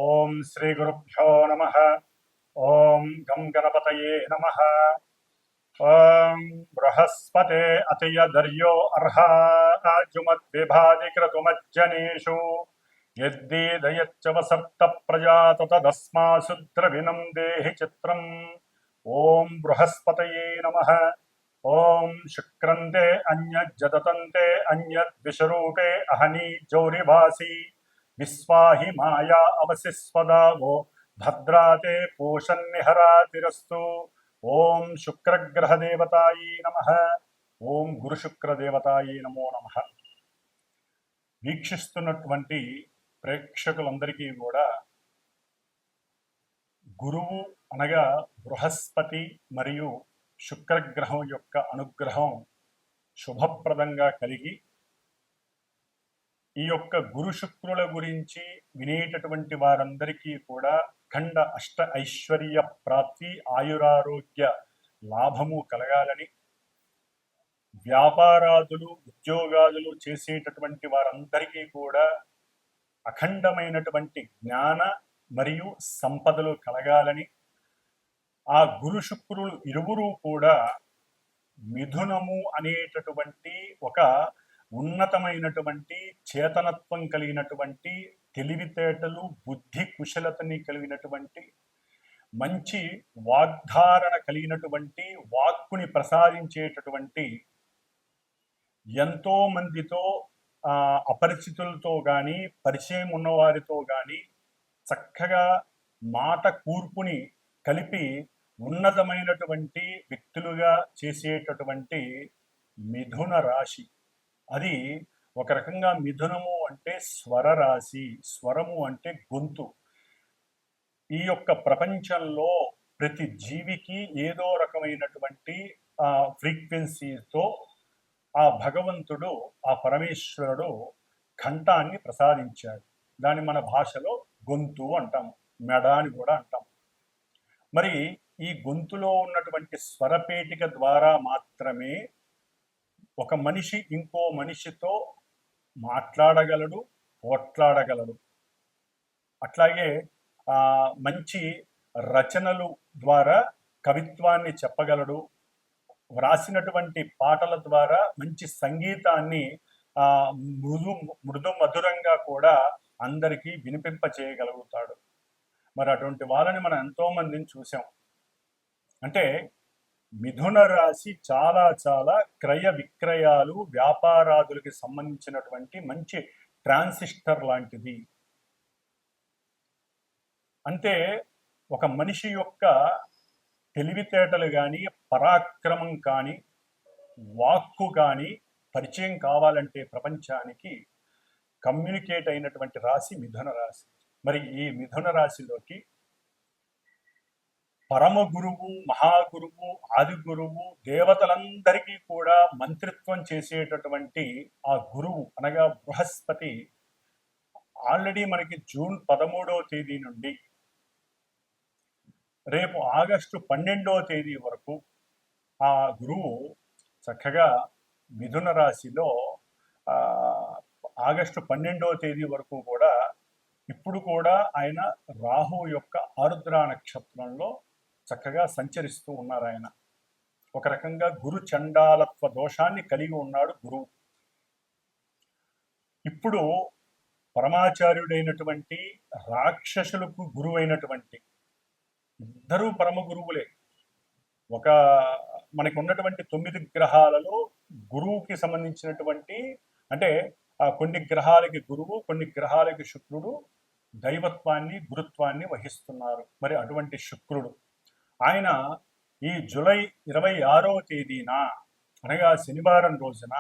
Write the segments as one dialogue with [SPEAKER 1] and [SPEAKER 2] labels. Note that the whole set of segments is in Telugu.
[SPEAKER 1] ఓం శ్రీ గురుభ్యో నమః. ఓం గం గణపతయే నమః. ఓం బృహస్పతే అతియదర్యో అర్హాజుమద్విభాదిక్రతుమజ్జనేషు యద్దీదయచ్చవసప్త ప్రజాత తదస్మాసు ద్రవిణం దేహి చిత్రం. ఓం బృహస్పతయే నమః. ఓం శుక్రంతే అన్యజ్జతంతే అన్యద్విషరూపే అహనీ జౌరివాసి విశ్వాహి మాయా అవశిస్వదావో భద్రాతే పూషన్నిహరాతిరస్తు. ఓం శుక్రగ్రహదేవతాయే నమః. ఓం గురుశుక్రదేవతాయే నమో నమః. వీక్షిస్తున్నటువంటి ప్రేక్షకులందరికీ కూడా గురువు అనగా బృహస్పతి మరియు శుక్రగ్రహం యొక్క అనుగ్రహం శుభప్రదంగా కలిగి ఈ యొక్క గురు శుక్రుల గురించి వినేటటువంటి వారందరికీ కూడా ఖండ అష్ట ఐశ్వర్య ప్రాప్తి, ఆయురారోగ్య లాభము కలగాలని, వ్యాపారాదులు ఉద్యోగాదులు చేసేటటువంటి వారందరికీ కూడా అఖండమైనటువంటి జ్ఞాన మరియు సంపదలు కలగాలని, ఆ గురు శుక్రులు ఇరువురు కూడా మిథునము అనేటటువంటి ఒక ఉన్నతమైనటువంటి చేతనత్వం కలిగినటువంటి, తెలివితేటలు బుద్ధి కుశలతని కలిగినటువంటి, మంచి వాగ్ధారణ కలిగినటువంటి, వాక్కుని ప్రసాదించేటటువంటి, ఎంతో మందితో అపరిచితులతో కానీ పరిచయం ఉన్నవారితో కానీ చక్కగా మాట కూర్పుని కలిపి ఉన్నతమైనటువంటి వ్యక్తులుగా చేసేటటువంటి మిథున రాశి. అది ఒక రకంగా మిథునము అంటే స్వర రాశి, స్వరము అంటే గొంతు. ఈ యొక్క ప్రపంచంలో ప్రతి జీవికి ఏదో రకమైనటువంటి ఫ్రీక్వెన్సీతో ఆ భగవంతుడు, ఆ పరమేశ్వరుడు కంఠాన్ని ప్రసాదించాడు. దాన్ని మన భాషలో గొంతు అంటాం, మెడ అని కూడా అంటాం. మరి ఈ గొంతులో ఉన్నటువంటి స్వరపేటిక ద్వారా మాత్రమే ఒక మనిషి ఇంకో మనిషితో మాట్లాడగలడు, పోట్లాడగలడు. అట్లాగే మంచి రచనలు ద్వారా కవిత్వాన్ని చెప్పగలడు. వ్రాసినటువంటి పాటల ద్వారా మంచి సంగీతాన్ని మృదు మధురంగా కూడా అందరికీ వినిపింప చేయగలుగుతాడు. మరి అటువంటి వాళ్ళని మనం ఎంతో మందిని చూసాం. అంటే మిథున రాశి చాలా చాలా క్రయ విక్రయాలు, వ్యాపారాదులకి సంబంధించినటువంటి మంచి ట్రాన్సిస్టర్ లాంటిది. అంటే ఒక మనిషి యొక్క తెలివితేటలు కానీ, పరాక్రమం కానీ, వాక్కు కానీ పరిచయం కావాలంటే ప్రపంచానికి కమ్యూనికేట్ అయినటువంటి రాశి మిథున రాశి. మరి ఈ మిథున రాశిలోకి పరమ గురువు, మహాగురువు, ఆది గురువు, దేవతలందరికీ కూడా మంత్రిత్వం చేసేటటువంటి ఆ గురువు అనగా బృహస్పతి ఆల్రెడీ మనకి జూన్ 13వ తేదీ నుండి రేపు ఆగస్టు 12వ తేదీ వరకు ఆ గురువు చక్కగా మిథున రాశిలో ఆగస్టు 12వ తేదీ వరకు కూడా ఇప్పుడు కూడా ఆయన రాహు యొక్క ఆరుద్ర నక్షత్రంలో చక్కగా సంచరిస్తూ ఉన్నారు. ఆయన ఒక రకంగా గురు చండాలత్వ దోషాన్ని కలిగి ఉన్నాడు గురువు. ఇప్పుడు పరమాచార్యుడైనటువంటి, రాక్షసులకు గురువైనటువంటి ఇద్దరూ పరమ గురువులే. ఒక మనకు ఉన్నటువంటి 9 గ్రహాలలో గురువుకి సంబంధించినటువంటి, అంటే కొన్ని గ్రహాలకి గురువు, కొన్ని గ్రహాలకి శుక్రుడు దైవత్వాన్ని, గురుత్వాన్ని వహిస్తున్నారు. మరి అటువంటి శుక్రుడు ఆయన ఈ జూలై 26వ తేదీన అనగా శనివారం రోజున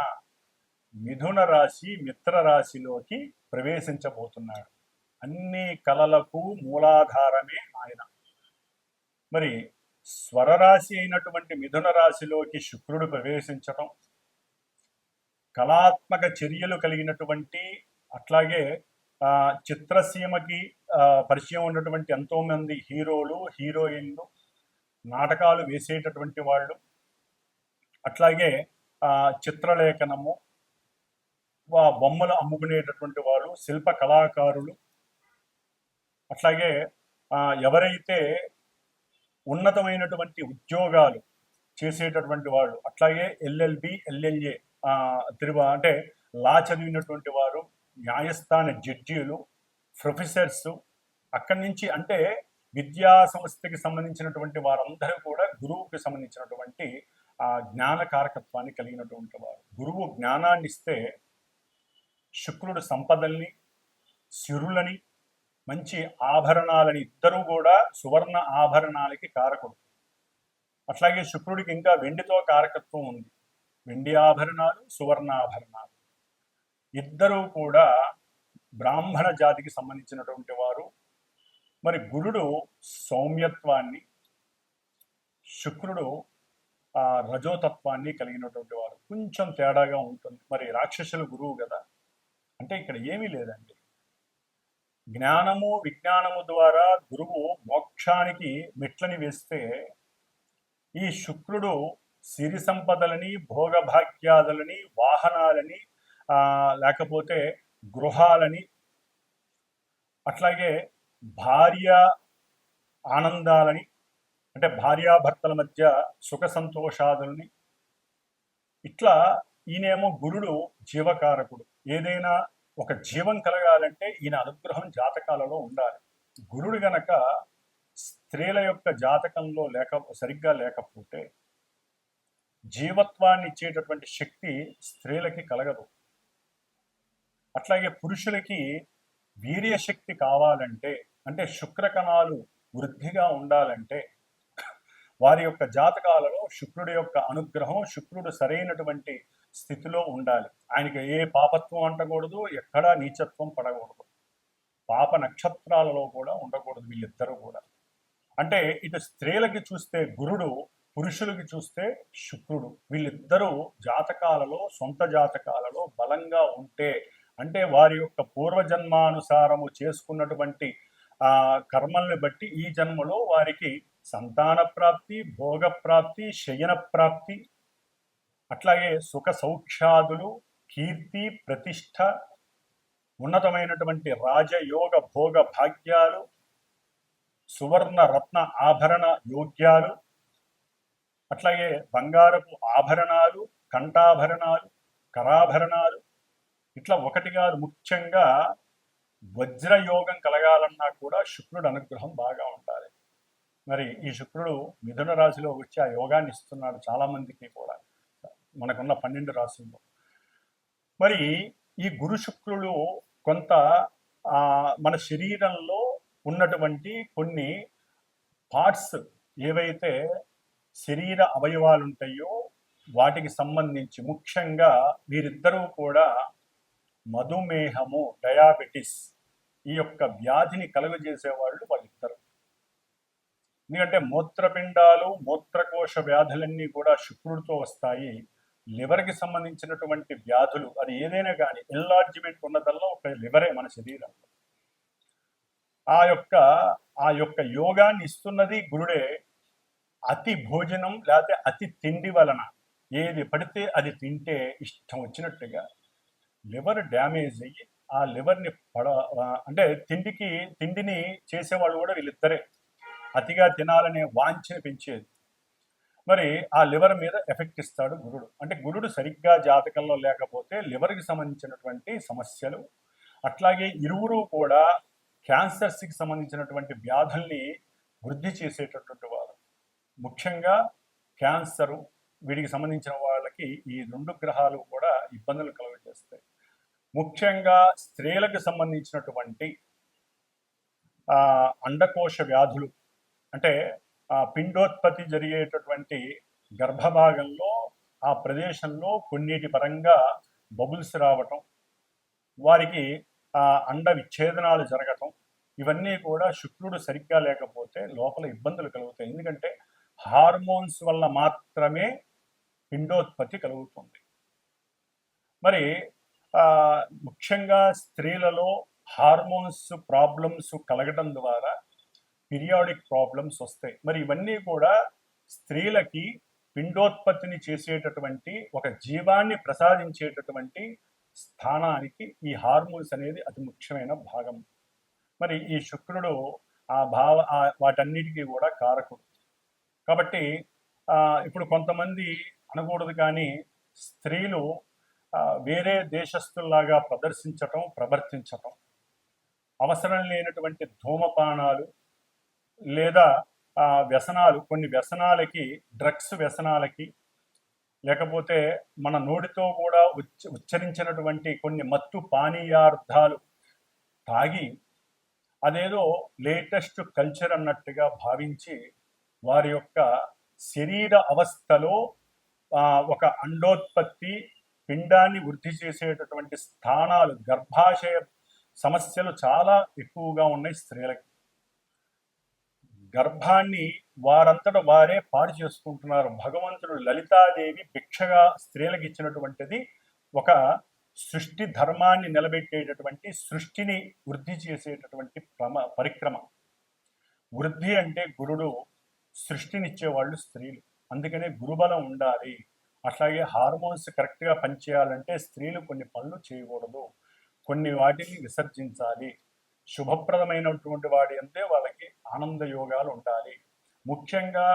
[SPEAKER 1] మిథున రాశి మిత్ర రాశిలోకి ప్రవేశించబోతున్నాడు. అన్ని కళలకు మూలాధారమే ఆయన. మరి స్వరరాశి అయినటువంటి మిథున రాశిలోకి శుక్రుడు ప్రవేశించటం, కళాత్మక చర్యలు కలిగినటువంటి, అట్లాగే చిత్రసీమకి పరిచయం ఉన్నటువంటి ఎంతో మంది హీరోలు, హీరోయిన్లు, నాటకాలు వేసేటటువంటి వాళ్ళు, అట్లాగే చిత్రలేఖనము, బొమ్మలు అమ్ముకునేటటువంటి వాళ్ళు, శిల్ప కళాకారులు, అట్లాగే ఎవరైతే ఉన్నతమైనటువంటి ఉద్యోగాలు చేసేటటువంటి వాళ్ళు, అట్లాగే ఎల్ఎల్బి ఎల్ఎల్ఏ అంటే లా చదివినటువంటి వారు, న్యాయస్థాన జడ్జీలు, ప్రొఫెసర్స్, అక్కడి నుంచి అంటే విద్యా సంస్థకి సంబంధించినటువంటి వారందరూ కూడా గురువుకి సంబంధించినటువంటి జ్ఞాన కారకత్వాన్ని కలిగినటువంటి వారు. గురువు జ్ఞానాన్ని ఇస్తే శుక్రుడు సంపదల్ని, సిరులని, మంచి ఆభరణాలని, ఇద్దరూ కూడా సువర్ణ ఆభరణాలకి కారకుడు. అట్లాగే శుక్రుడికి ఇంకా వెండితో కారకత్వం ఉంది. వెండి ఆభరణాలు, సువర్ణాభరణాలు, ఇద్దరూ కూడా బ్రాహ్మణ జాతికి సంబంధించినటువంటి వారు. మరి గురుడు సౌమ్యత్వాన్ని, శుక్రుడు రజోతత్వాన్ని కలిగినటువంటి వారు. కొంచెం తేడాగా ఉంటుంది. మరి రాక్షసుల గురువు కదా, అంటే ఇక్కడ ఏమీ లేదండి. జ్ఞానము విజ్ఞానము ద్వారా గురువు మోక్షానికి మెట్లని వేస్తే, ఈ శుక్రుడు సిరి సంపదలని, భోగభాగ్యాదులని, వాహనాలని, లేకపోతే గృహాలని, అట్లాగే భార్య ఆనందాలని, అంటే భార్యాభర్తల మధ్య సుఖ సంతోషాదుల్ని, ఇట్లా ఈయనేమో గురుడు జీవకారకుడు. ఏదైనా ఒక జీవం కలగాలంటే ఈయన అనుగ్రహం జాతకాలలో ఉండాలి. గురుడు గనక స్త్రీల యొక్క జాతకంలో సరిగ్గా లేకపోతే జీవత్వాన్ని ఇచ్చేటటువంటి శక్తి స్త్రీలకి కలగదు. అట్లాగే పురుషులకి వీర్యశక్తి కావాలంటే, అంటే శుక్రకణాలు వృద్ధిగా ఉండాలంటే వారి యొక్క జాతకాలలో శుక్రుడి యొక్క అనుగ్రహం, శుక్రుడు సరైనటువంటి స్థితిలో ఉండాలి. ఆయనకి ఏ పాపత్వం అంటకూడదు, ఎక్కడా నీచత్వం పడకూడదు, పాప నక్షత్రాలలో కూడా ఉండకూడదు వీళ్ళిద్దరూ కూడా. అంటే ఇటు స్త్రీలకి చూస్తే గురుడు, పురుషులకి చూస్తే శుక్రుడు, వీళ్ళిద్దరూ జాతకాలలో, సొంత జాతకాలలో బలంగా ఉంటే, అంటే వారి యొక్క పూర్వజన్మానుసారము చేసుకున్నటువంటి కర్మల్ని బట్టి ఈ జన్మలో వారికి సంతాన ప్రాప్తి, భోగ ప్రాప్తి, శయన ప్రాప్తి, అట్లాగే సుఖ సౌఖ్యాదులు, కీర్తి, ప్రతిష్ట, ఉన్నతమైనటువంటి రాజయోగ భోగ భాగ్యాలు, సువర్ణ రత్న ఆభరణ యోగ్యాలు, అట్లాగే బంగారపు ఆభరణాలు, కంఠాభరణాలు, కరాభరణాలు, ఇట్లా ఒకటి కాదు, ముఖ్యంగా వజ్రయోగం కలగాలన్నా కూడా శుక్రుడు అనుగ్రహం బాగా ఉండాలి. మరి ఈ శుక్రుడు మిథున రాశిలో వచ్చి ఆ యోగాన్ని ఇస్తున్నాడు చాలా మందికి కూడా, మనకున్న 12 రాశుల్లో. మరి ఈ గురు శుక్రులు కొంత మన శరీరంలో ఉన్నటువంటి కొన్ని పార్ట్స్ ఏవైతే శరీర అవయవాలు ఉంటాయో వాటికి సంబంధించి, ముఖ్యంగా వీరిద్దరూ కూడా మధుమేహము, డయాబెటిస్, ఈ యొక్క వ్యాధిని కలుగజేసేవాళ్ళు వాళ్ళిద్దరు. ఎందుకంటే మూత్రపిండాలు, మూత్రకోశ వ్యాధులన్నీ కూడా శుక్రుడితో వస్తాయి. లివర్కి సంబంధించినటువంటి వ్యాధులు, అది ఏదైనా కానీ ఎన్లార్జ్మెంట్ ఉన్నదల్లా ఒక లివరే మన శరీరంలో. ఆ యొక్క యోగాన్ని ఇస్తున్నది గురుడే. అతి భోజనం లేకపోతే అతి తిండి వలన ఏది పడితే అది తింటే ఇష్టం వచ్చినట్టుగా లివర్ డ్యామేజ్ అయ్యి ఆ లివర్ని అంటే తిండిని చేసేవాళ్ళు కూడా వీళ్ళిద్దరే. అతిగా తినాలనే వాంఛని పెంచేది. మరి ఆ లివర్ మీద ఎఫెక్ట్ ఇస్తాడు గురుడు. అంటే గురుడు సరిగ్గా జాతకంలో లేకపోతే లివర్కి సంబంధించినటువంటి సమస్యలు, అట్లాగే ఇరువురు కూడా క్యాన్సర్స్కి సంబంధించినటువంటి వ్యాధుల్ని వృద్ధి చేసేటటువంటి వారు. ముఖ్యంగా క్యాన్సరు, వీటికి సంబంధించిన వాళ్ళకి ఈ 2 గ్రహాలు కూడా ఇబ్బందులు కలుగజేస్తాయి. ముఖ్యంగా స్త్రీలకు సంబంధించినటువంటి అండకోశ వ్యాధులు, అంటే పిండోత్పత్తి జరిగేటటువంటి గర్భభాగంలో ఆ ప్రదేశంలో కొన్నిటి పరంగా బబుల్స్ రావటం, వారికి అండ విచ్ఛేదనాలు జరగటం, ఇవన్నీ కూడా శుక్రుడు సరిగ్గా లేకపోతే లోపల ఇబ్బందులు కలుగుతాయి. ఎందుకంటే హార్మోన్స్ వల్ల మాత్రమే పిండోత్పత్తి కలుగుతుంది. మరి ముఖ్యంగా స్త్రీలలో హార్మోన్స్ ప్రాబ్లమ్స్ కలగడం ద్వారా పీరియాడిక్ ప్రాబ్లమ్స్ వస్తాయి. మరి ఇవన్నీ కూడా స్త్రీలకి పిండోత్పత్తిని చేసేటటువంటి, ఒక జీవాన్ని ప్రసాదించేటటువంటి స్థానానికి ఈ హార్మోన్స్ అనేది అతి ముఖ్యమైన భాగం. మరి ఈ శుక్రుడు వాటన్నిటికీ కూడా కారకుడు. కాబట్టి ఇప్పుడు కొంతమంది అనకూడదు కానీ స్త్రీలు వేరే దేశస్తుల్లాగా ప్రవర్తించటం, అవసరం లేనటువంటి ధూమపానాలు లేదా వ్యసనాలు, కొన్ని వ్యసనాలకి, డ్రగ్స్ వ్యసనాలకి, లేకపోతే మన నోటితో కూడా ఉచ్చరించినటువంటి కొన్ని మత్తు పానీయార్థాలు తాగి అదేదో లేటెస్ట్ కల్చర్ అన్నట్టుగా భావించి వారి యొక్క శరీర అవస్థలో ఒక అండోత్పత్తి, పిండాన్ని వృద్ధి చేసేటటువంటి స్థానాలు, గర్భాశయ సమస్యలు చాలా ఎక్కువగా ఉన్నాయి స్త్రీలకి. గర్భాన్ని వారంతట వారే పాడు చేసుకుంటున్నారు. భగవంతుడు లలితాదేవి భిక్షగా స్త్రీలకు ఇచ్చినటువంటిది ఒక సృష్టి ధర్మాన్ని నిలబెట్టేటటువంటి, సృష్టిని వృద్ధి చేసేటటువంటి పరిక్రమ. వృద్ధి అంటే గురుడు, సృష్టినిచ్చేవాళ్ళు స్త్రీలు. అందుకనే గురుబలం ఉండాలి. అట్లాగే హార్మోన్స్ కరెక్ట్గా పనిచేయాలంటే స్త్రీలు కొన్ని పనులు చేయకూడదు, కొన్ని వాటిని విసర్జించాలి. శుభప్రదమైనటువంటి వాడి అంతే వాళ్ళకి ఆనంద యోగాలు ఉండాలి. ముఖ్యంగా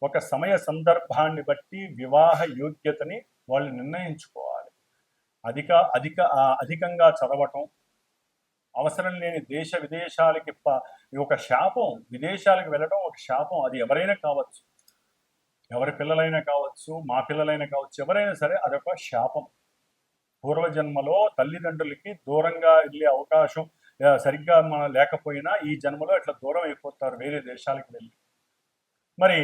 [SPEAKER 1] ఒక సమయ సందర్భాన్ని బట్టి వివాహ యోగ్యతని వాళ్ళు నిర్ణయించుకోవాలి. అధికంగా చదవటం, అవసరం లేని దేశ విదేశాలకి ఒక శాపం. విదేశాలకు వెళ్ళడం ఒక శాపం. అది ఎవరైనా కావచ్చు, ఎవరి పిల్లలైనా కావచ్చు, మా పిల్లలైనా కావచ్చు, ఎవరైనా సరే అదొక శాపం. పూర్వజన్మలో తల్లిదండ్రులకి దూరంగా వెళ్ళే అవకాశం సరిగ్గా లేకపోయినా ఈ జన్మలో ఇట్లా దూరం అయిపోతారు వేరే దేశాలకు వెళ్ళి. మరి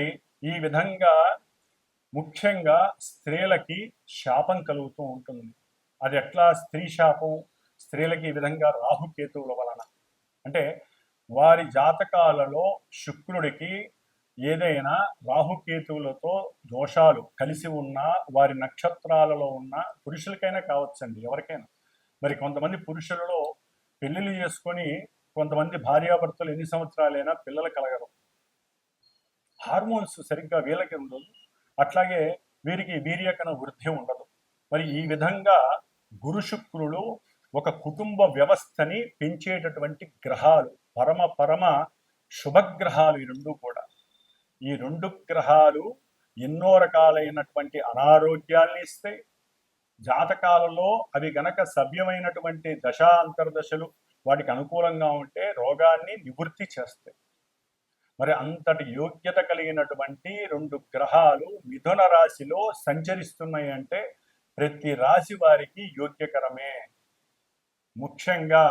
[SPEAKER 1] ఈ విధంగా ముఖ్యంగా స్త్రీలకి శాపం కలుగుతూ ఉంటుంది. అది ఎట్లా స్త్రీ శాపం? స్త్రీలకి ఈ విధంగా రాహుకేతువుల వలన. అంటే వారి జాతకాలలో శుక్రుడికి ఏదైనా రాహుకేతువులతో దోషాలు కలిసి ఉన్నా, వారి నక్షత్రాలలో ఉన్న పురుషులకైనా కావచ్చండి, ఎవరికైనా. మరి కొంతమంది పురుషులలో పెళ్లిళ్ళు చేసుకొని కొంతమంది భార్యాభర్తలు ఎన్ని సంవత్సరాలైనా పిల్లలు కలగరు. హార్మోన్స్ సరిగ్గా వీళ్ళకి ఉండదు, అట్లాగే వీరికి వీర్యకణ వృద్ధి ఉండదు. మరి ఈ విధంగా గురు శుక్రులు ఒక కుటుంబ వ్యవస్థని పెంచేటటువంటి గ్రహాలు, పరమ శుభగ్రహాలు. ఈ రెండు కూడా, ఈ రెండు గ్రహాలు ఎన్నో రకాలైనటువంటి అనారోగ్యాల్ని ఇస్తాయి. జాతకాలలో అవి గనక సవ్యమైనటువంటి దశాంతర్దశలు వాటికి అనుకూలంగా ఉంటే రోగాన్ని నివృత్తి చేస్తాయి. మరి అంతటి యోగ్యత కలిగినటువంటి రెండు గ్రహాలు మిథున రాశిలో సంచరిస్తున్నాయి అంటే ప్రతి రాశి వారికి యోగ్యకరమే. ముఖ్యంగా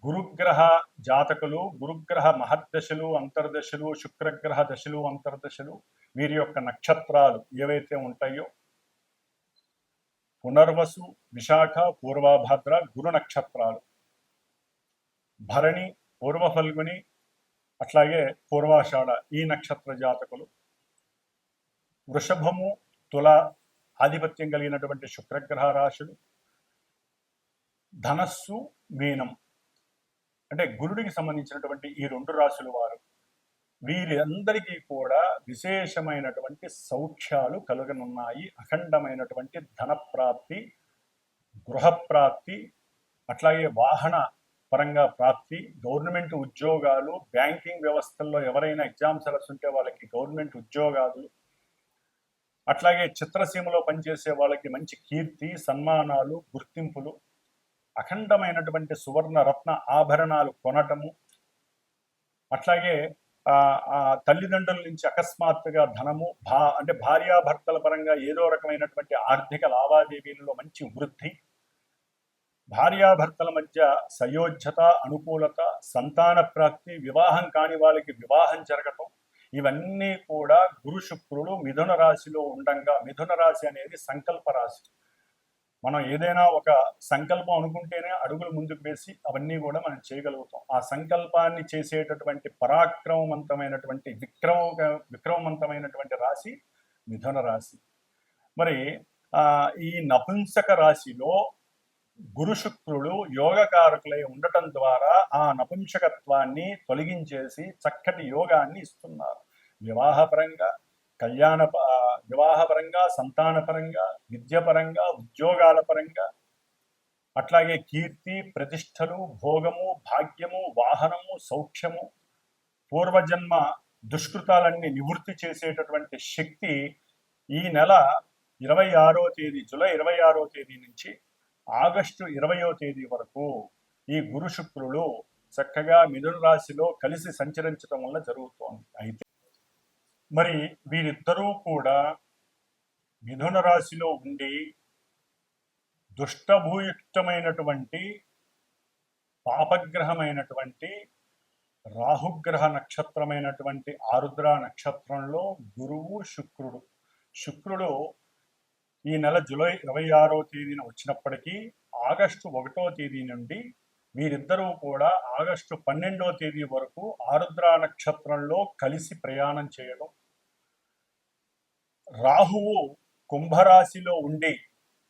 [SPEAKER 1] గురుగ్రహ జాతకులు, గురుగ్రహ మహర్దశలు, అంతర్దశలు, శుక్రగ్రహ దశలు, అంతర్దశలు, వీరి యొక్క నక్షత్రాలు ఏవైతే ఉంటాయో పునర్వసు, విశాఖ, పూర్వభద్ర గురు నక్షత్రాలు, భరణి, పూర్వ ఫల్గుని, అట్లాగే పూర్వాషాఢ ఈ నక్షత్ర జాతకులు, వృషభము, తుల ఆధిపత్యం కలిగినటువంటి శుక్రగ్రహ రాశులు, ధనస్సు, మీనం అంటే గురుడికి సంబంధించినటువంటి ఈ రెండు రాశుల వారు, వీరందరికీ కూడా విశేషమైనటువంటి సౌఖ్యాలు కలుగనున్నాయి. అఖండమైనటువంటి ధనప్రాప్తి, గృహప్రాప్తి, అట్లాగే వాహన పరంగా ప్రాప్తి, గవర్నమెంట్ ఉద్యోగాలు, బ్యాంకింగ్ వ్యవస్థల్లో ఎవరైనా ఎగ్జామ్స్ రాస్తుంటే వాళ్ళకి గవర్నమెంట్ ఉద్యోగాలు, అట్లాగే చిత్రసీమలో పనిచేసే వాళ్ళకి మంచి కీర్తి, సన్మానాలు, గుర్తింపులు, అఖండమైనటువంటి సువర్ణ రత్న ఆభరణాలు కొనటము, అట్లాగే తల్లిదండ్రుల నుంచి అకస్మాత్తుగా ధనము, అంటే భార్యాభర్తల పరంగా ఏదో రకమైనటువంటి ఆర్థిక లావాదేవీలలో మంచి వృద్ధి, భార్యాభర్తల మధ్య సయోధ్యత, అనుకూలత, సంతాన ప్రాప్తి, వివాహం కాని వాళ్ళకి వివాహం జరగటం, ఇవన్నీ కూడా గురు శుక్రులు మిథున రాశిలో ఉండంగా. మిథున రాశి అనేది సంకల్ప రాశి. మనం ఏదైనా ఒక సంకల్పం అనుకుంటేనే అడుగులు ముందుకు వేసి అవన్నీ కూడా మనం చేయగలుగుతాం. ఆ సంకల్పాన్ని చేసేటటువంటి పరాక్రమవంతమైనటువంటి విక్రమవంతమైనటువంటి రాశి మిథున రాశి. మరి ఈ నపుంసక రాశిలో గురు శుక్రుడు యోగకారకులై ఉండటం ద్వారా ఆ నపుంసకత్వాన్ని తొలగించేసి చక్కటి యోగాన్ని ఇస్తున్నారు. వివాహపరంగా, వివాహపరంగా, సంతానపరంగా, విద్యపరంగా, ఉద్యోగాల పరంగా, అట్లాగే కీర్తి, ప్రతిష్టలు, భోగము, భాగ్యము, వాహనము, సౌఖ్యము, పూర్వజన్మ దుష్కృతాలన్నీ నివృత్తి చేసేటటువంటి శక్తి ఈ నెల 26వ తేదీ, జూలై 26వ తేదీ నుంచి ఆగస్టు 20వ తేదీ వరకు ఈ గురు శుక్రులు చక్కగా మిథున రాశిలో కలిసి సంచరించడం వల్ల జరుగుతోంది. అయితే మరి వీరిద్దరూ కూడా మిథున రాశిలో ఉండి దుష్టభూయుక్తమైనటువంటి పాపగ్రహమైనటువంటి రాహుగ్రహ నక్షత్రమైనటువంటి ఆరుద్ర నక్షత్రంలో గురువు శుక్రుడు ఈ నెల జూలై 26వ తేదీన వచ్చినప్పటికీ ఆగస్టు 1వ తేదీ నుండి వీరిద్దరూ కూడా ఆగస్టు 12వ తేదీ వరకు ఆరుద్ర నక్షత్రంలో కలిసి ప్రయాణం చేయడం, రాహువు కుంభరాశిలో ఉండి,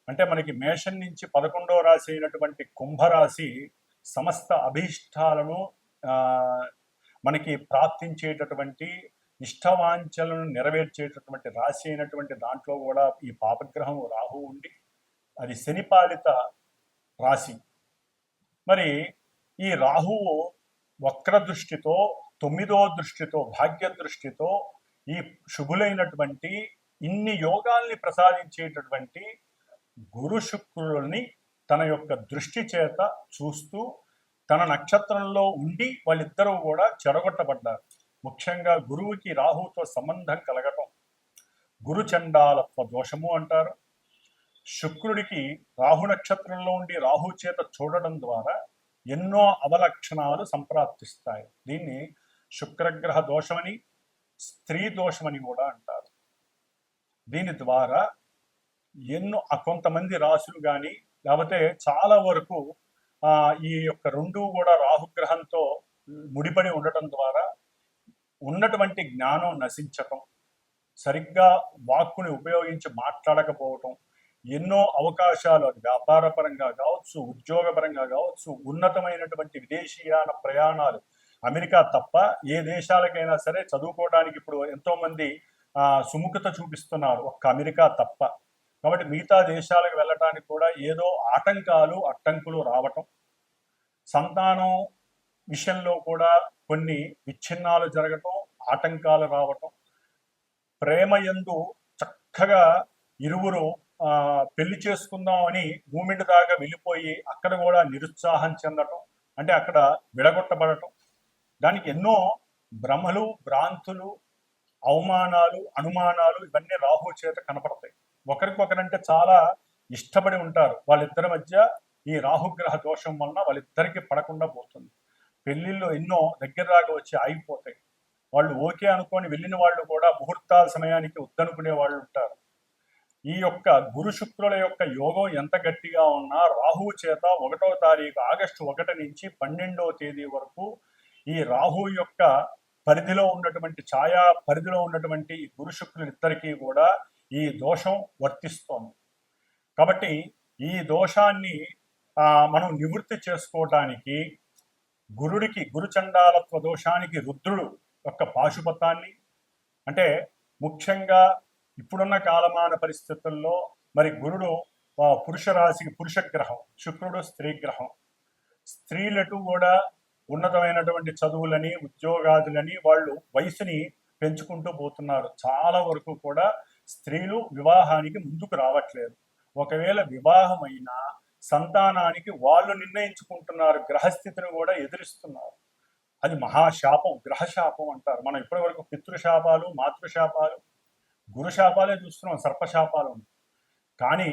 [SPEAKER 1] అంటే మనకి మేషం నుంచి 11వ రాశి అయినటువంటి కుంభరాశి సమస్త అభీష్టాలను మనకి ప్రాప్తించేటటువంటి ఇష్టవాంఛలను నెరవేర్చేటటువంటి రాశి అయినటువంటి దాంట్లో కూడా ఈ పాపగ్రహం రాహు ఉండి అది శనిపాలిత రాశి. మరి ఈ రాహువు వక్ర దృష్టితో 9వ దృష్టితో భాగ్య దృష్టితో ఈ శుభులైనటువంటి ఇన్ని యోగాల్ని ప్రసాదించేటటువంటి గురు శుక్రుల్ని తన యొక్క దృష్టి చేత చూస్తూ తన నక్షత్రంలో ఉండి వాళ్ళిద్దరూ కూడా చెడగొట్టబడ్డారు. ముఖ్యంగా గురువుకి రాహుతో సంబంధం కలగటం గురుచండాలత్వ దోషము అంటారు. శుక్రుడికి రాహు నక్షత్రంలో ఉండి రాహు చేత చూడడం ద్వారా ఎన్నో అవలక్షణాలు సంప్రాప్తిస్తాయి. దీన్ని శుక్రగ్రహ దోషమని, స్త్రీ దోషమని కూడా అంటారు. దీని ద్వారా కొంతమంది రాశులు కానీ లేకపోతే చాలా వరకు ఈ యొక్క రెండు కూడా రాహుగ్రహంతో ముడిపడి ఉండటం ద్వారా ఉన్నటువంటి జ్ఞానం నశించటం, సరిగ్గా వాక్కుని ఉపయోగించి మాట్లాడకపోవటం, ఎన్నో అవకాశాలు అది వ్యాపారపరంగా కావచ్చు, ఉద్యోగపరంగా కావచ్చు, ఉన్నతమైనటువంటి విదేశీయాన ప్రయాణాలు, అమెరికా తప్ప ఏ దేశాలకైనా సరే చదువుకోవడానికి ఇప్పుడు ఎంతోమంది సుముఖత చూపిస్తున్నారు, ఒక్క అమెరికా తప్ప. కాబట్టి మిగతా దేశాలకు వెళ్ళటానికి కూడా ఏదో అడ్డంకులు రావటం, సంతానం విషయంలో కూడా కొన్ని విచ్ఛిన్నాలు జరగటం, ఆటంకాలు రావటం, ప్రేమయందు చక్కగా ఇరువురు పెళ్లి చేసుకుందామని మూమెంట్ దాకా వెళ్ళిపోయి అక్కడ కూడా నిరుత్సాహం చెందటం, అంటే అక్కడ విడగొట్టబడటం, దానికి ఎన్నో భ్రమలు, భ్రాంతులు, అవమానాలు, అనుమానాలు ఇవన్నీ రాహు చేత కనపడతాయి. ఒకరికొకరంటే చాలా ఇష్టపడి ఉంటారు. వాళ్ళిద్దరి మధ్య ఈ రాహుగ్రహ దోషం వలన వాళ్ళిద్దరికి పడకుండా పోతుంది. పెళ్లిళ్ళు ఎన్నో దగ్గర దాకా వచ్చి ఆగిపోతాయి. వాళ్ళు ఓకే అనుకొని వెళ్ళిన వాళ్ళు కూడా ముహూర్తాల సమయానికి వద్దనుకునే వాళ్ళు ఉంటారు. ఈ యొక్క గురు శుక్రుల యొక్క యోగం ఎంత గట్టిగా ఉన్నా రాహువు చేత 1వ తారీఖు ఆగస్టు 1 నుంచి 12వ తేదీ వరకు ఈ రాహు యొక్క పరిధిలో ఉన్నటువంటి ఛాయా పరిధిలో ఉన్నటువంటి గురు శుక్రులిద్దరికీ కూడా ఈ దోషం వర్తిస్తోంది. కాబట్టి ఈ దోషాన్ని మనం నివృత్తి చేసుకోవటానికి గురుచండాలత్వ దోషానికి రుద్రుడు యొక్క పాశుపతాన్ని, అంటే ముఖ్యంగా ఇప్పుడున్న కాలమాన పరిస్థితుల్లో మరి గురుడు పురుష రాశికి పురుషగ్రహం, శుక్రుడు స్త్రీ గ్రహం. స్త్రీలటు కూడా ఉన్నతమైనటువంటి చదువులని, ఉద్యోగాదులని వాళ్ళు వయసుని పెంచుకుంటూ పోతున్నారు. చాలా వరకు కూడా స్త్రీలు వివాహానికి ముందుకు రావట్లేదు. ఒకవేళ వివాహమైనా సంతానానికి వాళ్ళు నిర్ణయించుకుంటున్నారు, గ్రహస్థితిని కూడా ఎదిరిస్తున్నారు. అది మహాశాపం, గ్రహశాపం అంటారు. మనం ఇప్పటి వరకు పితృశాపాలు, మాతృశాపాలు, గురుశాపాలే చూస్తున్నాం, సర్పశాపాలు. కానీ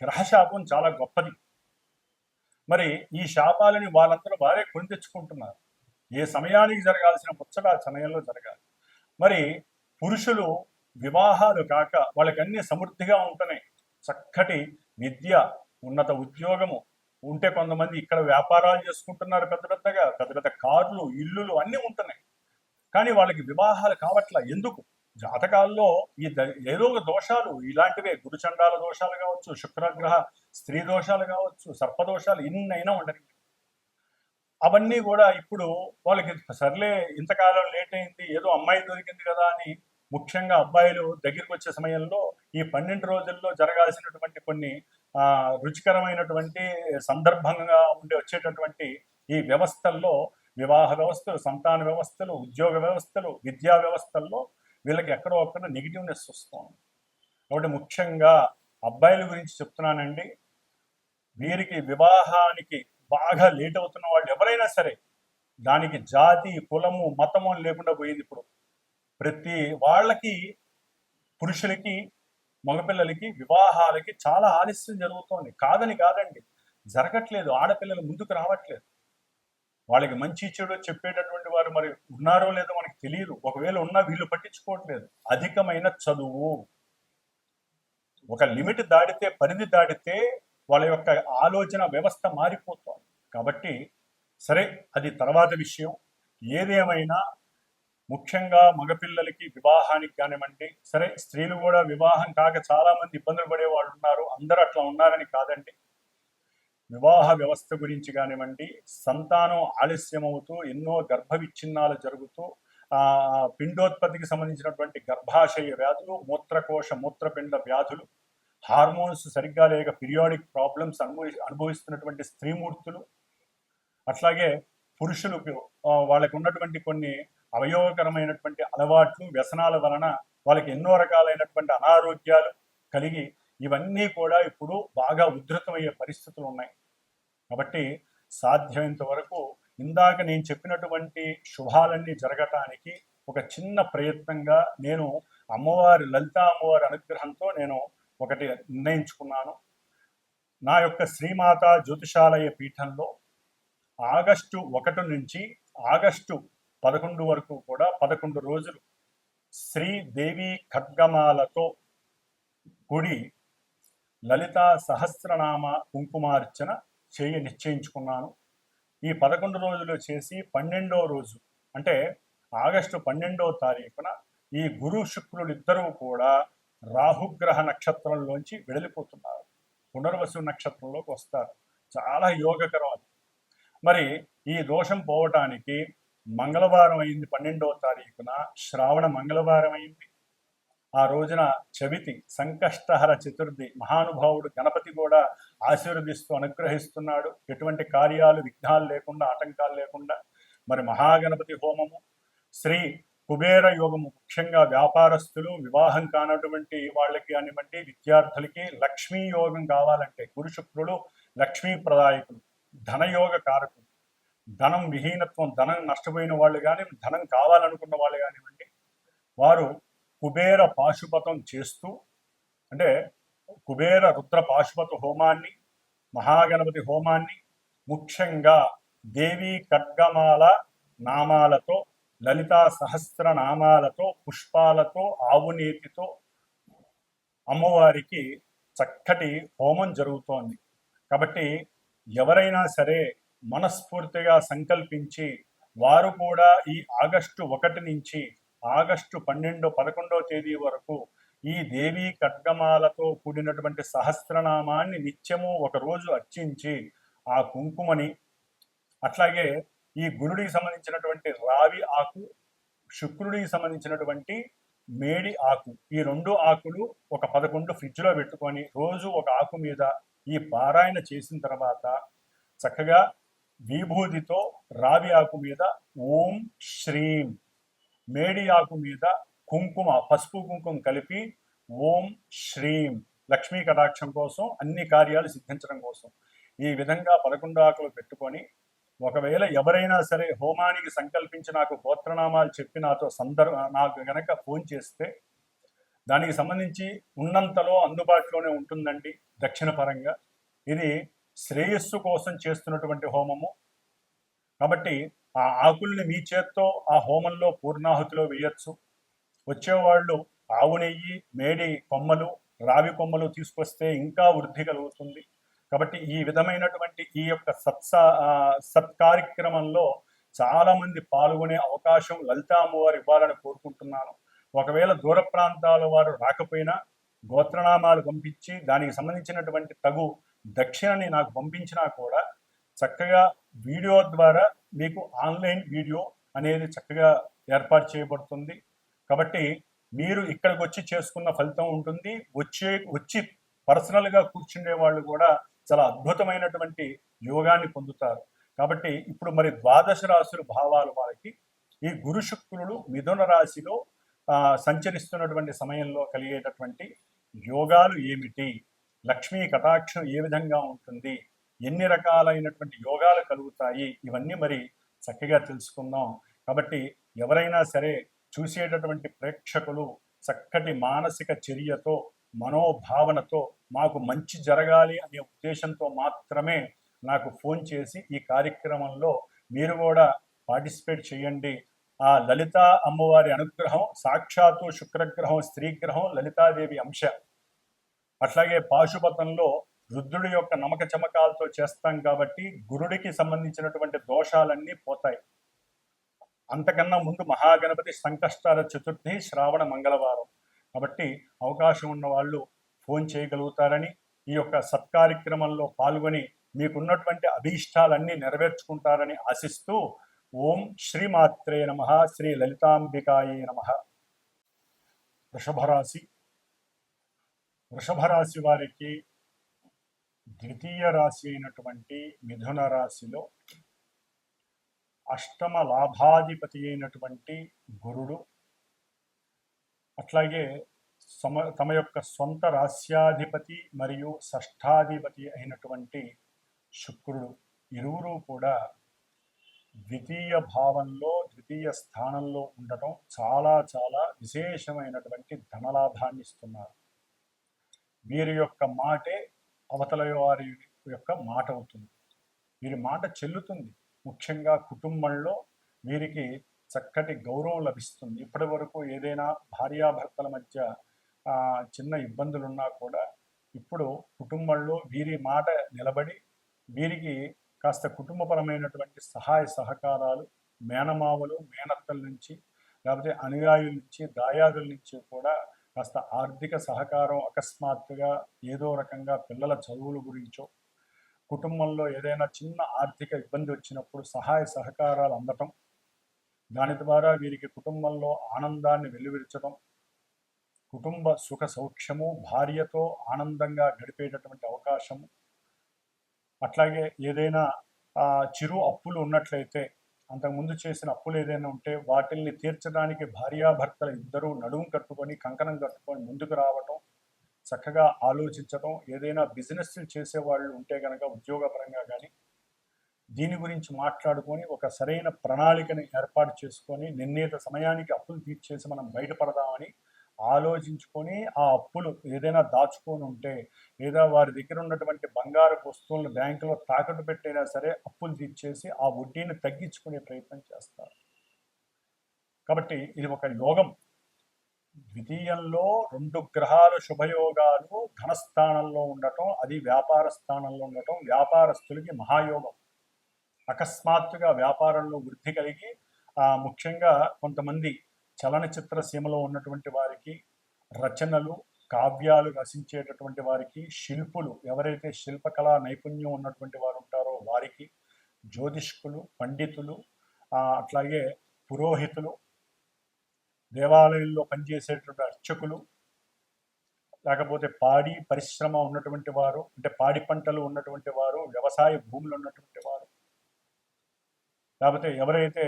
[SPEAKER 1] గ్రహశాపం చాలా గొప్పది. మరి ఈ శాపాలని వాళ్ళందరూ వారే కొని తెచ్చుకుంటున్నారు. ఏ సమయానికి జరగాల్సిన ముచ్చట ఆ సమయంలో జరగాలి. మరి పురుషులు వివాహాలు కాక వాళ్ళకి అన్ని సమృద్ధిగా ఉంటున్నాయి. చక్కటి విద్య, ఉన్నత ఉద్యోగము ఉంటే కొంతమంది ఇక్కడ వ్యాపారాలు చేసుకుంటున్నారు, పెద్ద పెద్ద కార్లు, ఇల్లులు అన్నీ ఉంటున్నాయి. కానీ వాళ్ళకి వివాహాలు కావట్లా. ఎందుకు? జాతకాల్లో ఏదో ఒక దోషాలు ఇలాంటివే, గురుచండాల దోషాలు కావచ్చు, శుక్రగ్రహ స్త్రీ దోషాలు కావచ్చు, సర్పదోషాలు ఎన్నైనా ఉండని. అవన్నీ కూడా ఇప్పుడు వాళ్ళకి సర్లే ఇంతకాలం లేట్ అయింది, ఏదో అమ్మాయి దొరికింది కదా అని, ముఖ్యంగా అబ్బాయిలు దగ్గరికి వచ్చే సమయంలో ఈ 12 రోజుల్లో జరగాల్సినటువంటి కొన్ని రుచికరమైనటువంటి సందర్భంగా వచ్చేటటువంటి ఈ వ్యవస్థల్లో, వివాహ వ్యవస్థలు, సంతాన వ్యవస్థలు, ఉద్యోగ వ్యవస్థలు, విద్యా వ్యవస్థల్లో వీళ్ళకి ఎక్కడో ఒక్కడ నెగిటివ్నెస్ వస్తుంది. కాబట్టి ముఖ్యంగా అబ్బాయిల గురించి చెప్తున్నానండి. వీరికి వివాహానికి బాగా లేట్ అవుతున్న వాళ్ళు ఎవరైనా సరే, దానికి జాతి, కులము, మతము లేకుండా పోయింది. ఇప్పుడు ప్రతి వాళ్ళకి, పురుషులకి, మగపిల్లలకి వివాహాలకి చాలా ఆలస్యం జరుగుతోంది. కాదండి, జరగట్లేదు. ఆడపిల్లలు ముందుకు రావట్లేదు. వాళ్ళకి మంచి చెడు చెప్పేటటువంటి వారు మరి ఉన్నారో లేదో మనకి తెలియదు. ఒకవేళ ఉన్నా వీళ్ళు పట్టించుకోవట్లేదు. అధికమైన చదువు, ఒక లిమిట్ దాటితే, పరిధి దాటితే వాళ్ళ యొక్క ఆలోచన వ్యవస్థ మారిపోతుంది. కాబట్టి సరే, అది తర్వాత విషయం. ఏదేమైనా ముఖ్యంగా మగపిల్లలకి వివాహానికి కానివ్వండి, సరే స్త్రీలు కూడా వివాహం కాక చాలా మంది ఇబ్బందులు పడే వాళ్ళు ఉన్నారు. అందరూ అట్లా ఉన్నారని కాదండి. వివాహ వ్యవస్థ గురించి కానివ్వండి, సంతానం ఆలస్యం అవుతూ ఎన్నో గర్భ విచ్ఛిన్నాలు జరుగుతూ పిండోత్పత్తికి సంబంధించినటువంటి గర్భాశయ వ్యాధులు, మూత్రకోశ మూత్రపిండ వ్యాధులు, హార్మోన్స్ సరిగ్గా లేక పీరియాడిక్ ప్రాబ్లమ్స్ అనుభవిస్తున్నటువంటి స్త్రీమూర్తులు, అట్లాగే పురుషులకు వాళ్ళకు ఉన్నటువంటి కొన్ని అవయోగకరమైనటువంటి అలవాట్లు, వ్యసనాల వలన వాళ్ళకి ఎన్నో రకాలైనటువంటి అనారోగ్యాలు కలిగి ఇవన్నీ కూడా ఇప్పుడు బాగా ఉధృతమయ్యే పరిస్థితులు ఉన్నాయి. కాబట్టి సాధ్యమైనంత వరకు ఇందాక నేను చెప్పినటువంటి శుభాలన్నీ జరగటానికి ఒక చిన్న ప్రయత్నంగా నేను అమ్మవారి, లలితా అమ్మవారి అనుగ్రహంతో నేను ఒకటి నిర్ణయించుకున్నాను. నా యొక్క శ్రీమాత జ్యోతిషాలయ పీఠంలో ఆగస్టు 1 నుంచి ఆగస్టు 11 వరకు కూడా 11 రోజులు శ్రీదేవి ఖడ్గమాలతో కూడి లలితా సహస్రనామ కుంకుమార్చన నిశ్చయించుకున్నాను. ఈ 11 రోజులు చేసి 12వ రోజు అంటే ఆగస్టు 12వ తారీఖున ఈ గురు శుక్రులు ఇద్దరూ కూడా రాహుగ్రహ నక్షత్రంలోంచి వెడలిపోతున్నారు. పునర్వసు నక్షత్రంలోకి వస్తారు. చాలా యోగకరం అది. మరి ఈ దోషం పోవటానికి మంగళవారం అయింది. 12వ తారీఖున శ్రావణ మంగళవారం అయింది. ఆ రోజున చవితి, సంకష్టహర చతుర్థి. మహానుభావుడు గణపతి కూడా ఆశీర్వదిస్తూ అనుగ్రహిస్తున్నాడు. ఎటువంటి కార్యాలు విఘ్నాలు లేకుండా, ఆటంకాలు లేకుండా. మరి మహాగణపతి హోమము, శ్రీ కుబేర యోగము, ముఖ్యంగా వ్యాపారస్తులు, వివాహం కానటువంటి వాళ్ళకి కానివ్వండి, విద్యార్థులకి లక్ష్మీ యోగం కావాలంటే, గురు శుక్రులు లక్ష్మీ ప్రదాయకులు, ధనయోగ కారకులు. ధనం విహీనత్వం, ధనం నష్టపోయిన వాళ్ళు కానీ, ధనం కావాలనుకున్న వాళ్ళు కానివ్వండి, వారు కుబేర పాశుపతం చేస్తూ, అంటే కుబేర రుద్ర పాశుపత హోమాన్ని, మహాగణపతి హోమాన్ని, ముఖ్యంగా దేవీ ఖడ్గమాల నామాలతో, లలితా సహస్ర నామాలతో, పుష్పాలతో, ఆవునేతితో అమ్మవారికి చక్కటి హోమం జరుగుతోంది. కాబట్టి ఎవరైనా సరే మనస్ఫూర్తిగా సంకల్పించి వారు కూడా ఈ ఆగస్టు 1 నుంచి ఆగస్టు 11వ తేదీ వరకు ఈ దేవీ ఖడ్గమాలతో కూడినటువంటి సహస్రనామాన్ని నిత్యము ఒకరోజు అర్చించి ఆ కుంకుమని, అట్లాగే ఈ గురుడికి సంబంధించినటువంటి రావి ఆకు, శుక్రుడికి సంబంధించినటువంటి మేడి ఆకు, ఈ 2 ఆకులు ఒక 11 ఫ్రిడ్జ్లో పెట్టుకొని రోజు ఒక ఆకు మీద ఈ పారాయణ చేసిన తర్వాత చక్కగా విభూతితో రావి ఆకు మీద ఓం శ్రీం, మేడి ఆకు మీద కుంకుమ, పసుపు కుంకుమ కలిపి ఓం శ్రీం, లక్ష్మీ కటాక్షం కోసం, అన్ని కార్యాలు సిద్ధించడం కోసం ఈ విధంగా 11 ఆకులు పెట్టుకొని, ఒకవేళ ఎవరైనా సరే హోమానికి సంకల్పించి నాకు గోత్రనామాలు చెప్పి నాకు గనక ఫోన్ చేస్తే దానికి సంబంధించి ఉన్నంతలో అందుబాటులోనే ఉంటుందండి. దక్షిణ పరంగా ఇది శ్రేయస్సు కోసం చేస్తున్నటువంటి హోమము. కాబట్టి ఆ ఆకుల్ని మీ చేత్తో ఆ హోమంలో పూర్ణాహుతిలో వేయచ్చు. వచ్చేవాళ్ళు ఆవు నెయ్యి, మేడి కొమ్మలు, రావి కొమ్మలు తీసుకొస్తే ఇంకా వృద్ధి కలుగుతుంది. కాబట్టి ఈ విధమైనటువంటి ఈ యొక్క సత్కార్యక్రమంలో చాలా మంది పాల్గొనే అవకాశం లలితా అమ్మవారు ఇవ్వాలని కోరుకుంటున్నాను. ఒకవేళ దూర ప్రాంతాల వారు రాకపోయినా గోత్రనామాలు పంపించి దానికి సంబంధించినటువంటి తగు దక్షిణని నాకు పంపించినా కూడా చక్కగా వీడియో ద్వారా మీకు ఆన్లైన్ వీడియో అనేది చక్కగా ఏర్పాటు చేయబడుతుంది. కాబట్టి మీరు ఇక్కడికి వచ్చి చేసుకున్న ఫలితం ఉంటుంది. వచ్చి పర్సనల్గా కూర్చుండే వాళ్ళు కూడా చాలా అద్భుతమైనటువంటి యోగాన్ని పొందుతారు. కాబట్టి ఇప్పుడు మరి ద్వాదశ రాశుల భావాలు వారికి ఈ గురు శుక్రుడు మిథున రాశిలో సంచరిస్తున్నటువంటి సమయంలో కలిగేటటువంటి యోగాలు ఏమిటి, లక్ష్మీ కటాక్షం ఏ విధంగా ఉంటుంది, ఎన్ని రకాలైనటువంటి యోగాలు కలుగుతాయి, ఇవన్నీ మరి చక్కగా తెలుసుకుందాం. కాబట్టి ఎవరైనా సరే చూసేటటువంటి ప్రేక్షకులు చక్కటి మానసిక చర్యతో మనోభావనతో మాకు మంచి జరగాలి అనే ఉద్దేశంతో మాత్రమే నాకు ఫోన్ చేసి ఈ కార్యక్రమంలో మీరు కూడా పార్టిసిపేట్ చేయండి. ఆ లలిత అమ్మవారి అనుగ్రహం, సాక్షాత్తు శుక్రగ్రహం స్త్రీగ్రహం లలితాదేవి అంశ, అట్లాగే పాశుపతంలో రుద్రుడి యొక్క నమక చమకాలతో చేస్తాం కాబట్టి గురుడికి సంబంధించినటువంటి దోషాలన్నీ పోతాయి. అంతకన్నా ముందు మహాగణపతి సంకష్టార చతుర్థి శ్రావణ మంగళవారం కాబట్టి అవకాశం ఉన్న వాళ్ళు ఫోన్ చేయగలుగుతారని, ఈ యొక్క సత్కార్యక్రమంలో పాల్గొని మీకున్నటువంటి అభీష్టాలన్నీ నెరవేర్చుకుంటారని ఆశిస్తూ ఓం శ్రీమాత్రే నమః, శ్రీ లలితాంబికాయే నమః. వృషభ రాశి వారికి ద్వితీయ రాశి అయినటువంటి మిథున రాశిలో అష్టమ లాభాధిపతి అయినటువంటి గురుడు, అట్లాగే తమ యొక్క సొంత రాశ్యాధిపతి మరియు షష్ఠాధిపతి అయినటువంటి శుక్రుడు ఇరువురు కూడా ద్వితీయ భావంలో ద్వితీయ స్థానంలో ఉండటం చాలా చాలా విశేషమైనటువంటి ధనలాభాన్ని ఇస్తున్నారు. వీరి యొక్క మాటే అవతల వారి యొక్క మాట అవుతుంది, వీరి మాట చెల్లుతుంది. ముఖ్యంగా కుటుంబంలో వీరికి చక్కటి గౌరవం లభిస్తుంది. ఇప్పటి వరకు ఏదైనా భార్యాభర్తల మధ్య చిన్న ఇబ్బందులున్నా కూడా ఇప్పుడు కుటుంబంలో వీరి మాట నిలబడి వీరికి కాస్త కుటుంబపరమైనటువంటి సహాయ సహకారాలు మేనమామలు మేనత్తల నుంచి లేకపోతే అనుయాయుల నుంచి దాయాదుల నుంచి కూడా కాస్త ఆర్థిక సహకారం అకస్మాత్తుగా ఏదో రకంగా పిల్లల చదువుల గురించో కుటుంబంలో ఏదైనా చిన్న ఆర్థిక ఇబ్బంది వచ్చినప్పుడు సహాయ సహకారాలు అందటం, దాని ద్వారా వీరికి కుటుంబంలో ఆనందాన్ని వెల్లువిరచడం, కుటుంబ సుఖ సౌఖ్యము, భార్యతో ఆనందంగా గడిపేటటువంటి అవకాశము, అట్లాగే ఏదైనా చిరు అప్పులు ఉన్నట్లయితే అంతకుముందు చేసిన అప్పులు ఏదైనా ఉంటే వాటిల్ని తీర్చడానికి భార్యాభర్తలు ఇద్దరూ నడుము కట్టుకొని కంకణం కట్టుకొని ముందుకు రావటం, చక్కగా ఆలోచించడం, ఏదైనా బిజినెస్ చేసేవాళ్ళు ఉంటే కనుక ఉద్యోగపరంగా కానీ దీని గురించి మాట్లాడుకొని ఒక సరైన ప్రణాళికని ఏర్పాటు చేసుకొని నిర్ణీత సమయానికి అప్పులు తీర్చేసి మనం బయటపడదామని ఆలోచించుకొని ఆ అప్పులు ఏదైనా దాచుకొని ఉంటే లేదా వారి దగ్గర ఉన్నటువంటి బంగారు వస్తువులను బ్యాంకులో తాకట్టు పెట్టైనా సరే అప్పులు తీర్చేసి ఆ వడ్డీని తగ్గించుకునే ప్రయత్నం చేస్తారు. కాబట్టి ఇది ఒక యోగం. ద్వితీయంలో 2 గ్రహాలు శుభయోగాలు ధనస్థానంలో ఉండటం, అది వ్యాపార స్థానంలో ఉండటం వ్యాపారస్తులకి మహాయోగం. అకస్మాత్తుగా వ్యాపారంలో వృద్ధి కలిగి ముఖ్యంగా కొంతమంది చలనచిత్ర సీమలో ఉన్నటువంటి వారికి, రచనలు కావ్యాలు రచించేటటువంటి వారికి, శిల్పులు ఎవరైతే శిల్పకళా నైపుణ్యం ఉన్నటువంటి వారు ఉంటారో వారికి, జ్యోతిష్కులు, పండితులు, అట్లాగే పురోహితులు, దేవాలయంలో పనిచేసేటువంటి అర్చకులు, లేకపోతే పాడి పరిశ్రమ ఉన్నటువంటి వారు, అంటే పాడి పంటలు ఉన్నటువంటి వారు, వ్యవసాయ భూములు ఉన్నటువంటి వారు, లేకపోతే ఎవరైతే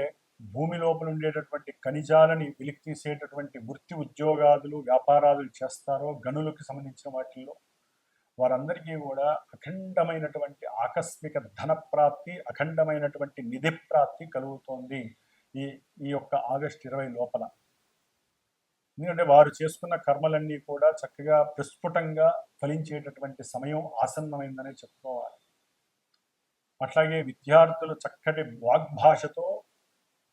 [SPEAKER 1] భూమి లోపల ఉండేటటువంటి ఖనిజాలని వెలికి తీసేటటువంటి వృత్తి ఉద్యోగాదులు వ్యాపారాలు చేస్తారో గనులకు సంబంధించిన వాటిల్లో వారందరికీ కూడా అఖండమైనటువంటి ఆకస్మిక ధన ప్రాప్తి, అఖండమైనటువంటి నిధి ప్రాప్తి కలుగుతోంది ఈ యొక్క ఆగస్టు 20 లోపల. ఎందుకంటే వారు చేసుకున్న కర్మలన్నీ కూడా చక్కగా ప్రస్ఫుటంగా ఫలించేటటువంటి సమయం ఆసన్నమైందనే చెప్పుకోవాలి. అట్లాగే విద్యార్థులు చక్కటి వాగ్భాషతో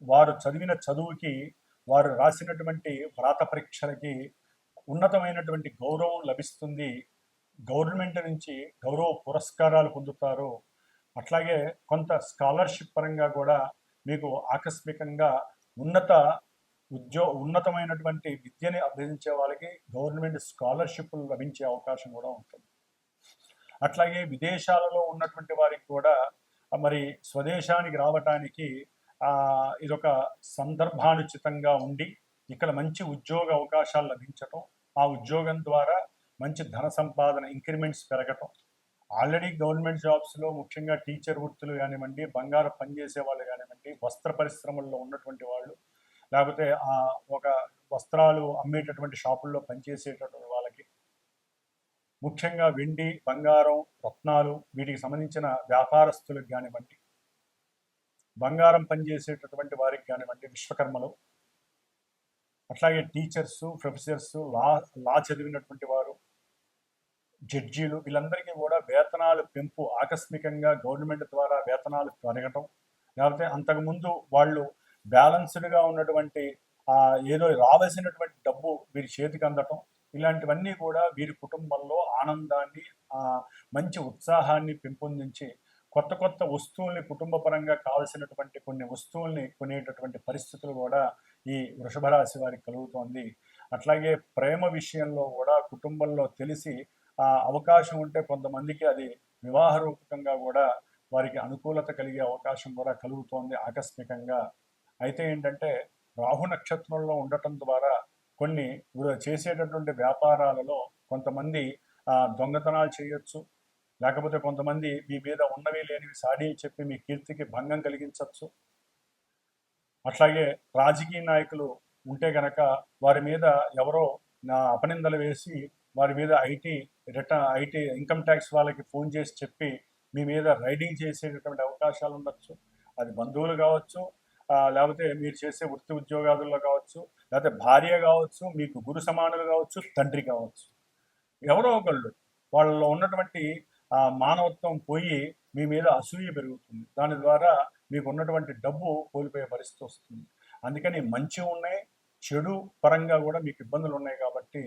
[SPEAKER 1] వారు చదివిన చదువుకి, వారు రాసినటువంటి వ్రాత పరీక్షలకి ఉన్నతమైనటువంటి గౌరవం లభిస్తుంది. గవర్నమెంట్ నుంచి గౌరవ పురస్కారాలు పొందుతారు. అట్లాగే కొంత స్కాలర్షిప్ పరంగా కూడా మీకు ఆకస్మికంగా ఉన్నతమైనటువంటి విద్యని అభ్యసించే వాళ్ళకి గవర్నమెంట్ స్కాలర్షిప్లు లభించే అవకాశం కూడా ఉంటుంది. అట్లాగే విదేశాలలో ఉన్నటువంటి వారికి కూడా మరి స్వదేశానికి రావటానికి ఇదొక సందర్భానుచితంగా ఉండి ఇక్కడ మంచి ఉద్యోగ అవకాశాలు లభించటం, ఆ ఉద్యోగం ద్వారా మంచి ధన సంపాదన, ఇంక్రిమెంట్స్ పెరగటం. ఆల్రెడీ గవర్నమెంట్ జాబ్స్లో ముఖ్యంగా టీచర్ వృత్తులు కానివ్వండి, బంగారం పనిచేసే వాళ్ళు కానివ్వండి, వస్త్ర పరిశ్రమల్లో ఉన్నటువంటి వాళ్ళు, లేకపోతే ఒక వస్త్రాలు అమ్మేటటువంటి షాపుల్లో పనిచేసేటటువంటి వాళ్ళకి, ముఖ్యంగా వెండి, బంగారం, రత్నాలు వీటికి సంబంధించిన వ్యాపారస్తులకు కానివ్వండి, బంగారం పనిచేసేటటువంటి వారికి కానివ్వండి, విశ్వకర్మలు, అట్లాగే టీచర్సు, ప్రొఫెసర్సు, లా చదివినటువంటి వారు, జడ్జీలు, వీళ్ళందరికీ కూడా వేతనాలు పెంపు ఆకస్మికంగా గవర్నమెంట్ ద్వారా వేతనాలు పెరగటం, లేకపోతే అంతకుముందు వాళ్ళు బ్యాలెన్స్డ్గా ఉన్నటువంటి ఏదో రావాల్సినటువంటి డబ్బు వీరి చేతికి అందటం, ఇలాంటివన్నీ కూడా వీరి కుటుంబంలో ఆనందాన్ని, మంచి ఉత్సాహాన్ని పెంపొందించి కొత్త కొత్త వస్తువుల్ని, కుటుంబపరంగా కావలసినటువంటి కొన్ని వస్తువుల్ని కొనేటటువంటి పరిస్థితులు కూడా ఈ వృషభ రాశి వారికి కలుగుతోంది. అట్లాగే ప్రేమ విషయంలో కూడా కుటుంబంలో తెలిసి అవకాశం ఉంటే కొంతమందికి అది వివాహ రూపకంగా కూడా వారికి అనుకూలత కలిగే అవకాశం కూడా కలుగుతోంది ఆకస్మికంగా. అయితే ఏంటంటే రాహు నక్షత్రంలో ఉండటం ద్వారా కొన్ని చేసేటటువంటి వ్యాపారాలలో కొంతమంది దొంగతనాలు చేయొచ్చు, లేకపోతే కొంతమంది మీ మీద ఉన్నవి లేనివి సాడీ చెప్పి మీ కీర్తికి భంగం కలిగించవచ్చు. అట్లాగే రాజకీయ నాయకులు ఉంటే గనక వారి మీద ఎవరో అపనిందలు వేసి వారి మీద ఐటీ ఇన్కమ్ ట్యాక్స్ వాళ్ళకి ఫోన్ చేసి చెప్పి మీ మీద రైడింగ్ చేసేటటువంటి అవకాశాలు ఉండొచ్చు. అది బంధువులు కావచ్చు, లేకపోతే మీరు చేసే వృత్తి ఉద్యోగాదుల్లో కావచ్చు, లేకపోతే భార్య కావచ్చు, మీకు గురు సమానులు కావచ్చు, తండ్రి కావచ్చు, ఎవరో ఒకళ్ళు వాళ్ళలో ఉన్నటువంటి మానవత్వం పోయి మీ మీద అసూయ పెరుగుతుంది. దాని ద్వారా మీకు ఉన్నటువంటి డబ్బు కోల్పోయే పరిస్థితి వస్తుంది. అందుకని మంచి ఉన్నాయి, చెడు పరంగా కూడా మీకు ఇబ్బందులు ఉన్నాయి. కాబట్టి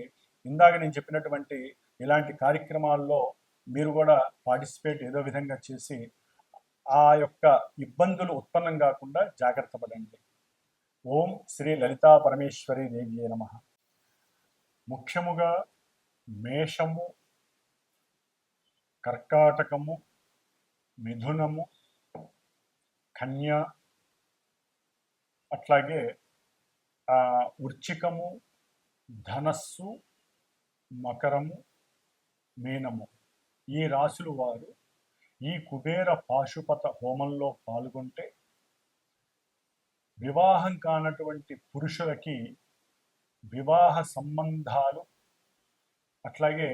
[SPEAKER 1] ఇందాక నేను చెప్పినటువంటి ఇలాంటి కార్యక్రమాల్లో మీరు కూడా పార్టిసిపేట్ ఏదో విధంగా చేసి ఆ యొక్క ఇబ్బందులు ఉత్పన్నం కాకుండా జాగ్రత్త పడండి. ఓం శ్రీ లలితా పరమేశ్వరి దేవియే నమః. ముఖ్యముగా మేషము, కర్కాటకము, మిథునము, కన్య, అట్లాగే వృశ్చికము, ధనస్సు, మకరము, మీనము, ఈ రాశులు వారు ఈ కుబేర పాశుపత హోమంలో పాల్గొంటే వివాహం కానటువంటి పురుషులకి వివాహ సంబంధాలు, అట్లాగే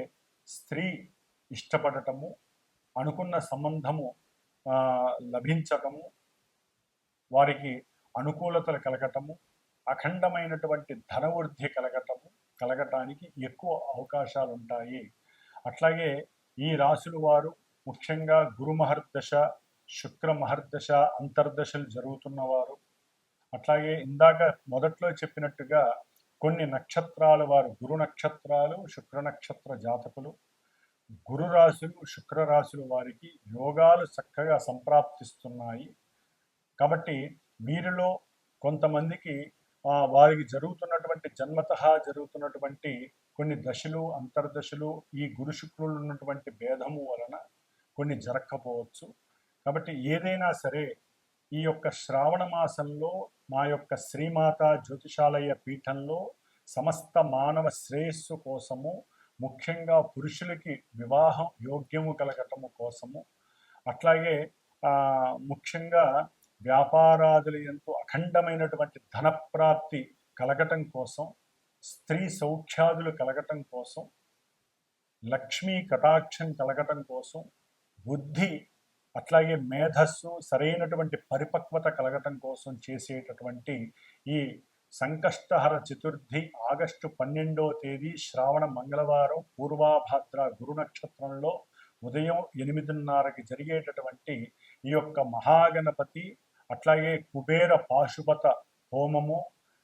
[SPEAKER 1] స్త్రీ ఇష్టపడటము, అనుకున్న సంబంధము లభించటము, వారికి అనుకూలతలు కలగటము, అఖండమైనటువంటి ధనవృద్ధి కలగటానికి ఎక్కువ అవకాశాలు ఉంటాయి. అట్లాగే ఈ రాశుల వారు ముఖ్యంగా గురు మహర్దశ, శుక్ర మహర్దశ అంతర్దశలు జరుగుతున్నవారు, అట్లాగే ఇందాక మొదట్లో చెప్పినట్టుగా కొన్ని నక్షత్రాల వారు, గురు నక్షత్రాలు, శుక్ర నక్షత్ర జాతకులు, గురు రాశులు, శుక్ర రాశుల వారికి యోగాలు చక్కగా సంప్రాప్తిస్తున్నాయి. కాబట్టి వీరిలో కొంతమందికి వారికి జరుగుతున్నటువంటి జన్మతః జరుగుతున్నటువంటి కొన్ని దశలు, అంతర్దశలు ఈ గురు శుక్రులు ఉన్నటువంటి భేదము వలన కొన్ని జరగకపోవచ్చు. కాబట్టి ఏదైనా సరే ఈ యొక్క శ్రావణ మాసంలో మా యొక్క శ్రీమాత జ్యోతిషాలయ పీఠంలో సమస్త మానవ శ్రేయస్సు కోసము, ముఖ్యంగా పురుషులకి వివాహం యోగ్యము కలగటము కోసము, అట్లాగే ముఖ్యంగా వ్యాపారాదులు ఎంతో అఖండమైనటువంటి ధనప్రాప్తి కలగటం కోసం, స్త్రీ సౌఖ్యాదులు కలగటం కోసం, లక్ష్మీ కటాక్షం కలగటం కోసం, బుద్ధి అట్లాగే మేధస్సు సరైనటువంటి పరిపక్వత కలగటం కోసం చేసేటటువంటి ఈ సంకష్టహర చతుర్థి ఆగస్టు 12వ తేదీ శ్రావణ మంగళవారం పూర్వాభాద్ర గురు నక్షత్రంలో ఉదయం 8:30కి జరిగేటటువంటి ఈ యొక్క మహాగణపతి, అట్లాగే కుబేర పాశుపత హోమము,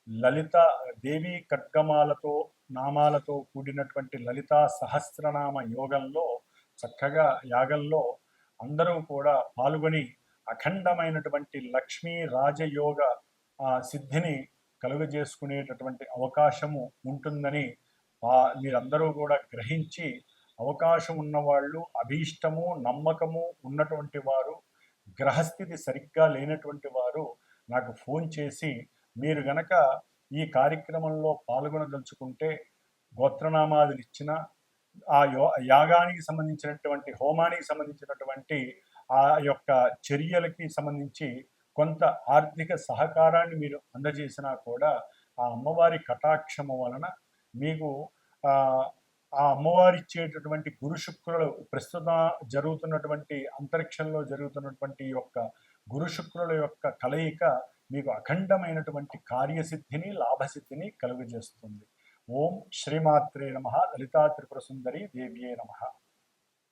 [SPEAKER 1] లలిత దేవీ ఖడ్గమాలతో నామాలతో కూడినటువంటి లలితా సహస్రనామ యోగంలో చక్కగా యాగంలో అందరూ కూడా పాల్గొని అఖండమైనటువంటి లక్ష్మీ రాజయోగ సిద్ధిని కలుగజేసుకునేటటువంటి అవకాశము ఉంటుందని మీరందరూ కూడా గ్రహించి, అవకాశం ఉన్నవాళ్ళు, అభీష్టము నమ్మకము ఉన్నటువంటి వారు, గ్రహస్థితి సరిగ్గా లేనటువంటి వారు నాకు ఫోన్ చేసి మీరు గనక ఈ కార్యక్రమంలో పాల్గొనదలుచుకుంటే గోత్రనామాదులు ఇచ్చిన, ఆ యాగానికి సంబంధించినటువంటి హోమానికి సంబంధించినటువంటి ఆ యొక్క చర్యలకి సంబంధించి కొంత ఆర్థిక సహకారాన్ని మీరు అందజేసినా కూడా ఆ అమ్మవారి కటాక్షము వలన మీకు ఆ ఆ అమ్మవారి ఇచ్చేటటువంటి గురు శుక్రులు ప్రస్తుతం జరుగుతున్నటువంటి అంతరిక్షంలో జరుగుతున్నటువంటి యొక్క గురు శుక్రుల యొక్క కలయిక మీకు అఖండమైనటువంటి కార్యసిద్ధిని లాభసిద్ధిని కలుగజేస్తుంది. ఓం శ్రీమాత్రే నమః. లలితా త్రిపుర సుందరి దేవ్యే నమః.